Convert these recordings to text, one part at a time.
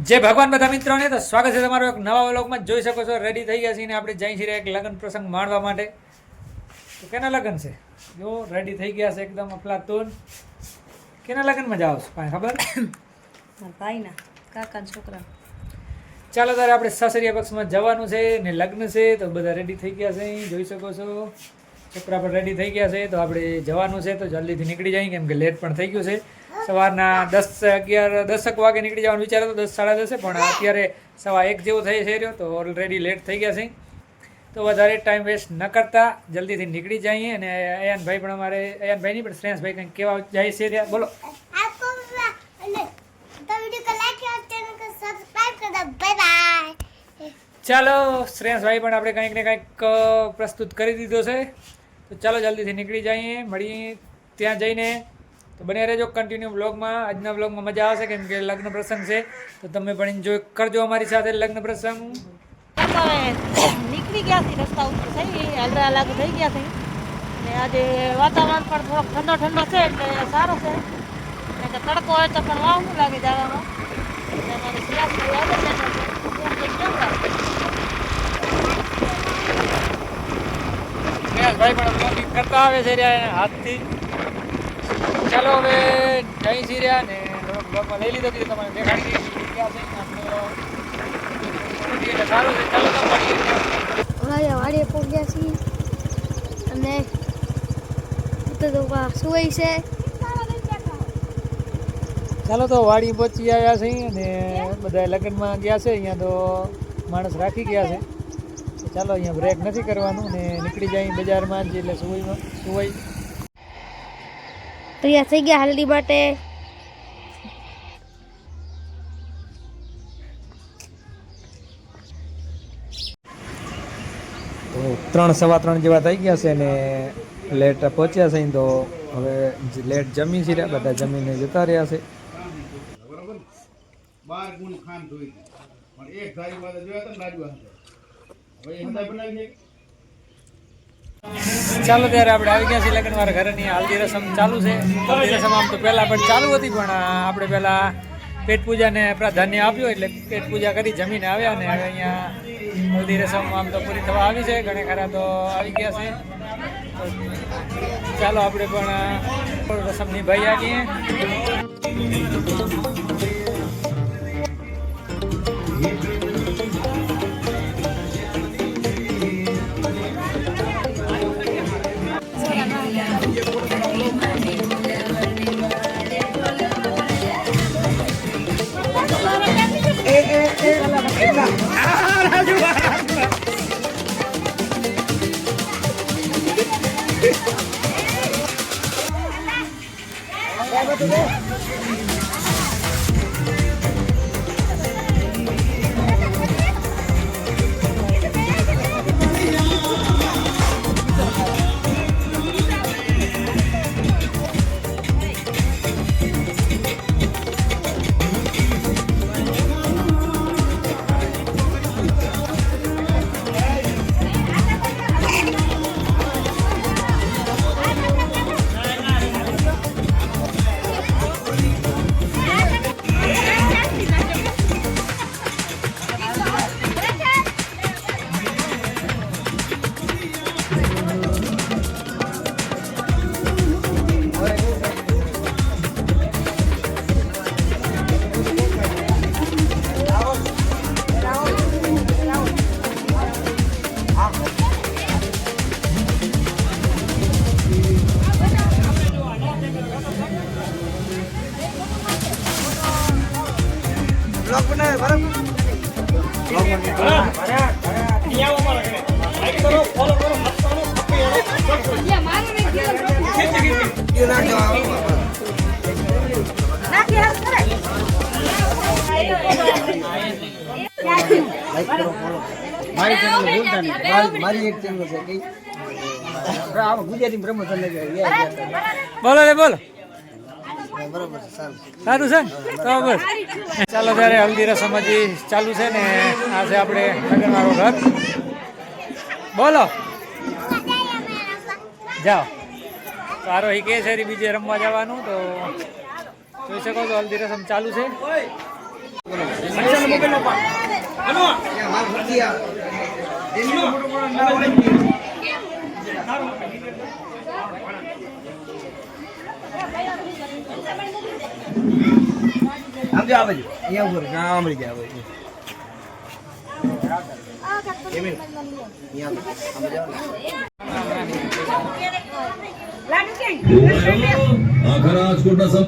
जय भगवान बधा मित्रों ने तो स्वागत है તમારું એક નવા વ્લોગમાં જોઈ શકો છો રેડી થઈ ગયા છે ને આપણે જઈ છીએ એક લગ્ન પ્રસંગ માણવા માટે તો કેના લગ્ન છે જો રેડી થઈ ગયા છે એકદમ અફલાતૂન કેના લગ્નમાં જાવ છો કાંઈ ખબર ભાઈના કાકાના છોકરા ચાલો તારે આપણે સાસરિયા પક્ષમાં જવાનું છે ને લગ્ન છે તો બધા રેડી થઈ ગયા છે જોઈ શકો છો છોકરા પણ રેડી થઈ ગયા છે તો આપણે જવાનું છે તો જલ્દીથી નીકળી જાય કેમ કે લેટ પણ થઈ ગયું છે સવારના 10 વાગે નીકળી જવાનું વિચાર હતો 10 સાડા 10 પણ અત્યારે 1:15 જેવું થઈ રહ્યો તો ઓલરેડી લેટ થઈ ગયા છે તો વધારે ટાઈમ વેસ્ટ ન કરતા જલ્દીથી નીકળી જઈએ અને અયાનભાઈ પણ અમારે અયાનભાઈ નહીં પણ શ્રેયાંશભાઈ કંઈક કહેવા જાય છે ત્યાં બોલો ચાલો શ્રેયાંશભાઈ પણ આપણે કંઈક ને કંઈક પ્રસ્તુત કરી દીધો છે તો ચાલો જલ્દીથી નીકળી જઈએ મળીએ ત્યાં જઈને તો બને રહેજો કન્ટિન્યુ બ્લોગમાં આજના બ્લોગમાં મજા આવશે કેમ કે લગ્ન પ્રસંગ છે તો તમે પણ એન્જોય કરજો અમારી સાથે લગ્ન પ્રસંગ નીકળી ગયા છે રસ્તા ઉપર થઈ હલરા લાગુ થઈ ગયા છે ને આજે વાતાવરણ પણ થોડોક ઠંડો ઠંડો છે એટલે સારું છે ને કે તડકો હોય તો પણ વાવ લાગે જવામાં એટલે અમારે સિયાસી આવે છે ભાઈ પણ બ્લોગિંગ કરતા આવે છે હાથથી ચાલો હવે જઈ છીએ રહ્યા ને બ્લોગમાં લઈ લીધો કીધું તમારે દેખાડી દઈએ સારું છે ચાલો તો મળીએ વાડીએ પહોંચ્યા છીએ અને સુવાઈ છે ચાલો તો વાડી પહોંચી આવ્યા છે અને બધા લગ્નમાં ગયા છે અહીંયા તો માણસ રાખી ગયા છે ચાલો અહીંયા બ્રેક નથી કરવાનું ને નીકળી જાય બજારમાં જ એટલે સુવાઈ તૈયાર થઈ ગયા હલ્દી માટે તો 3:15 જેવા થઈ ગયા છે ને લેટ પહોંચ્યા છે તો હવે લેટ જમી છે બધા જમીને જતા રહ્યા છે ચાલો ત્યારે આપણે આવી ગયા છીએ લગ્નવાળા ઘરની હલ્દી રસમ ચાલુ છે હલ્દી રસમ આમ તો પહેલાં પણ ચાલુ હતી પણ આપણે પહેલાં પેટ પૂજાને પ્રાધાન્ય આપ્યું એટલે પેટ પૂજા કરી જમીને આવ્યા અને હવે અહીંયા હલ્દી રસમ આમ તો પૂરી થવા આવી છે ઘણા ખરા તો આવી ગયા છે ચાલો આપણે પણ રસમ નિભાઈ આવીએ નાખી હાથ કરે મારી ચેનલ ભૂલતા નહીં. મારી એક ચેનલ છે કઈ ગુજરાતી પ્રમોશન બોલો રે બોલો. બરોબર છે સારું. સારું છે ને? તો બસ ચાલો ત્યારે હલ્દી રસમ હજી ચાલુ છે ને આ છે આપણે લગ્નવાળો ઘર. બોલો જાઓ. તો આરોહી કે છે બીજે રમવા જવાનું તો જોઈ શકો છો હલ્દી રસમ ચાલુ છે. અહીંયા ઉપર ગામ મળી ગયા ભાઈ. આખા રાજકોટના સબ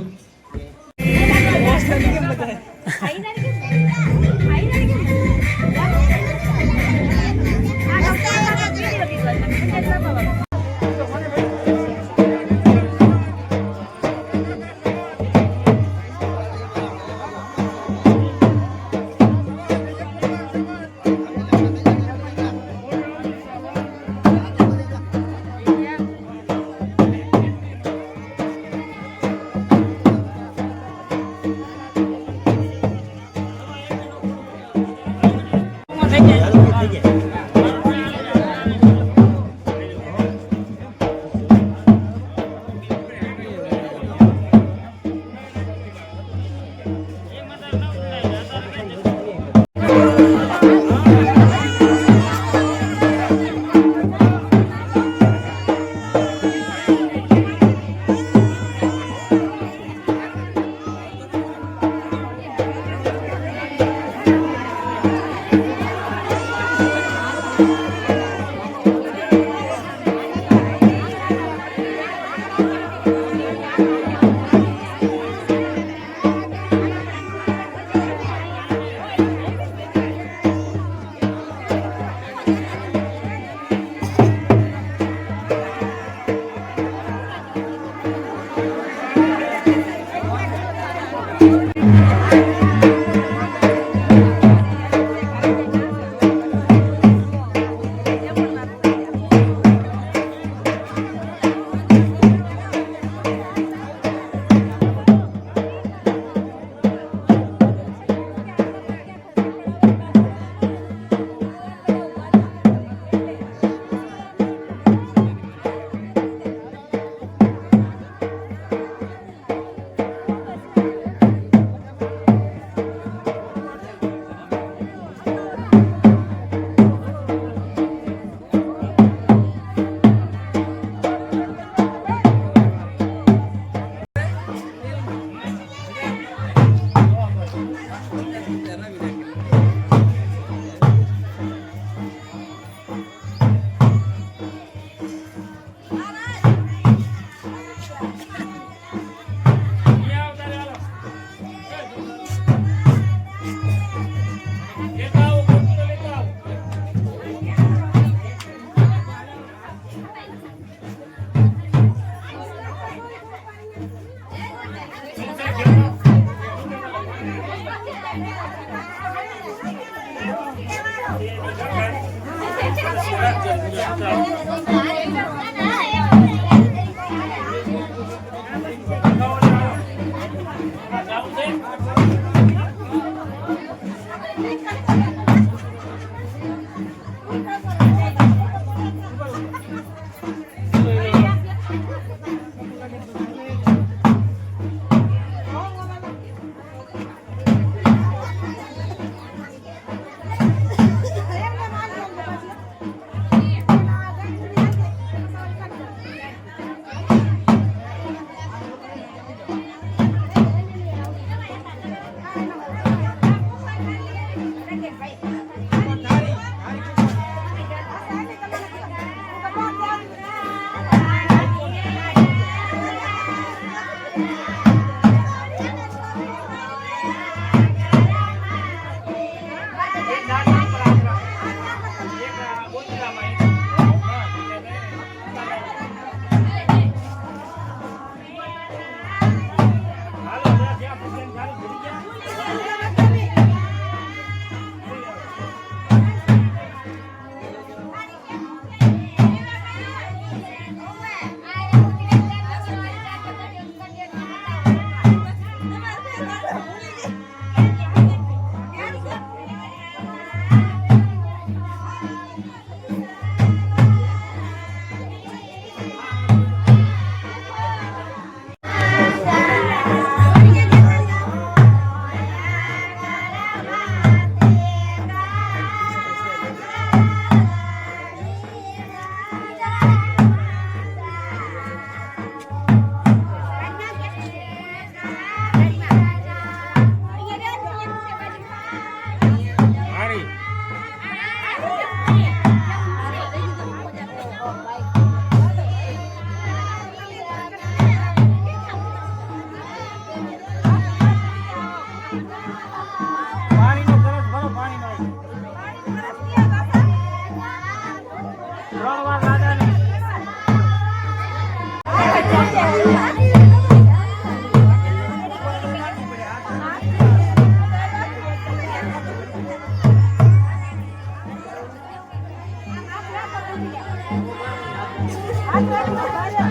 3 વાર લાદાને આ